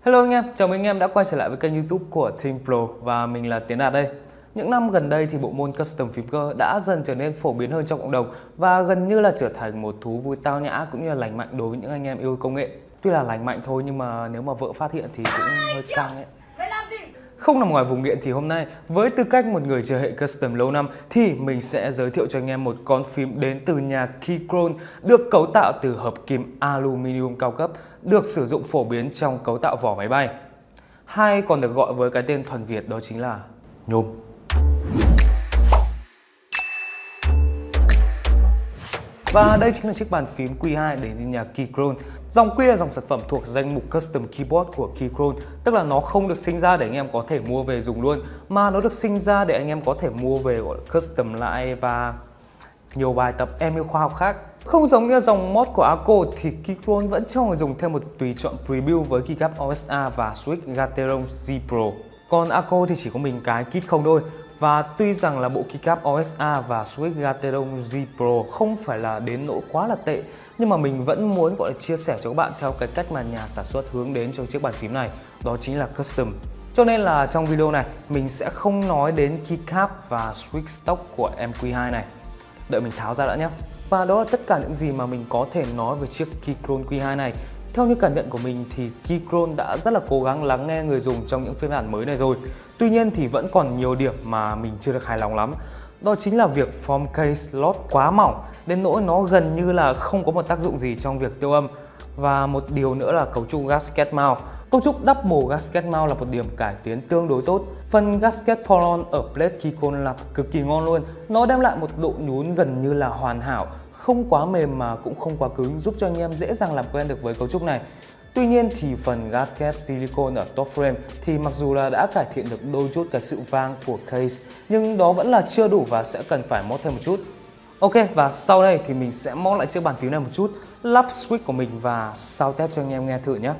Hello anh em, chào mừng anh em đã quay trở lại với kênh YouTube của Team Pro và mình là Tiến Đạt đây. Những năm gần đây thì bộ môn custom phím cơ đã dần trở nên phổ biến hơn trong cộng đồng và gần như là trở thành một thú vui tao nhã cũng như là lành mạnh đối với những anh em yêu công nghệ. Tuy là lành mạnh thôi nhưng mà nếu mà vợ phát hiện thì cũng hơi căng ấy. Không nằm ngoài vùng nghiện thì hôm nay với tư cách một người chơi hệ custom lâu năm thì mình sẽ giới thiệu cho anh em một con phím đến từ nhà Keychron được cấu tạo từ hợp kim aluminium cao cấp, được sử dụng phổ biến trong cấu tạo vỏ máy bay, hay còn được gọi với cái tên thuần Việt đó chính là nhôm. Và đây chính là chiếc bàn phím Q2 đến từ nhà Keychron. Dòng Q là dòng sản phẩm thuộc danh mục Custom Keyboard của Keychron, tức là nó không được sinh ra để anh em có thể mua về dùng luôn, mà nó được sinh ra để anh em có thể mua về gọi là custom lại và nhiều bài tập em yêu khoa học khác. Không giống như dòng mod của Arco thì Keychron vẫn cho người dùng thêm một tùy chọn preview với keycap OSA và switch Gateron Z Pro. Còn Arco thì chỉ có mình cái kit không thôi. Và tuy rằng là bộ keycap OSA và switch Gateron Z Pro không phải là đến nỗi quá là tệ, nhưng mà mình vẫn muốn gọi là chia sẻ cho các bạn theo cái cách mà nhà sản xuất hướng đến cho chiếc bàn phím này, đó chính là custom. Cho nên là trong video này mình sẽ không nói đến keycap và switch stock của em Q2 này. Đợi mình tháo ra đã nhé. Và đó là tất cả những gì mà mình có thể nói về chiếc Keychron Q2 này. Theo như cảm nhận của mình thì Keychron đã rất là cố gắng lắng nghe người dùng trong những phiên bản mới này rồi. Tuy nhiên thì vẫn còn nhiều điểm mà mình chưa được hài lòng lắm. Đó chính là việc form case slot quá mỏng đến nỗi nó gần như là không có một tác dụng gì trong việc tiêu âm. Và một điều nữa là cấu trúc gasket mount. Cấu trúc double gasket mount là một điểm cải tiến tương đối tốt. Phần gasket pull-on ở plate Keychron là cực kỳ ngon luôn. Nó đem lại một độ nhún gần như là hoàn hảo, không quá mềm mà cũng không quá cứng, giúp cho anh em dễ dàng làm quen được với cấu trúc này. Tuy nhiên thì phần gasket silicone ở top frame thì mặc dù là đã cải thiện được đôi chút cái sự vang của case, nhưng đó vẫn là chưa đủ và sẽ cần phải mod thêm một chút. Ok, và sau đây thì mình sẽ mod lại chiếc bàn phím này một chút, lắp switch của mình và sound test cho anh em nghe thử nhé.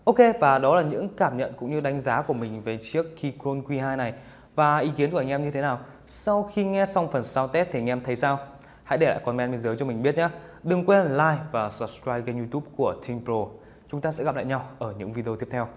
Ok, và đó là những cảm nhận cũng như đánh giá của mình về chiếc Keychron Q2 này. Và ý kiến của anh em như thế nào? Sau khi nghe xong phần sau test thì anh em thấy sao? Hãy để lại comment bên dưới cho mình biết nhé. Đừng quên like và subscribe kênh YouTube của Think Pro. Chúng ta sẽ gặp lại nhau ở những video tiếp theo.